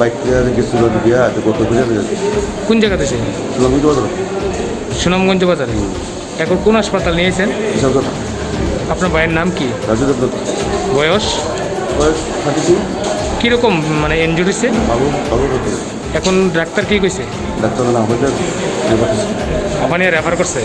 Bike কিছু দিয়া করতে বুঝে কোন জায়গাতে সে? সুনামগঞ্জ বাজারে। এখন কোন হাসপাতাল নিয়েছেন? আপনার ভাইয়ের নাম কি? রাজু দেবদত্ত। বয়স? বয়স 32। কীরকম মানে ইনজুরি হয়েছে? বাবু বাবু এখন ডাক্তার কি কইছে? ডাক্তারের নাম হয়েছে ওখানে রেফার করছে।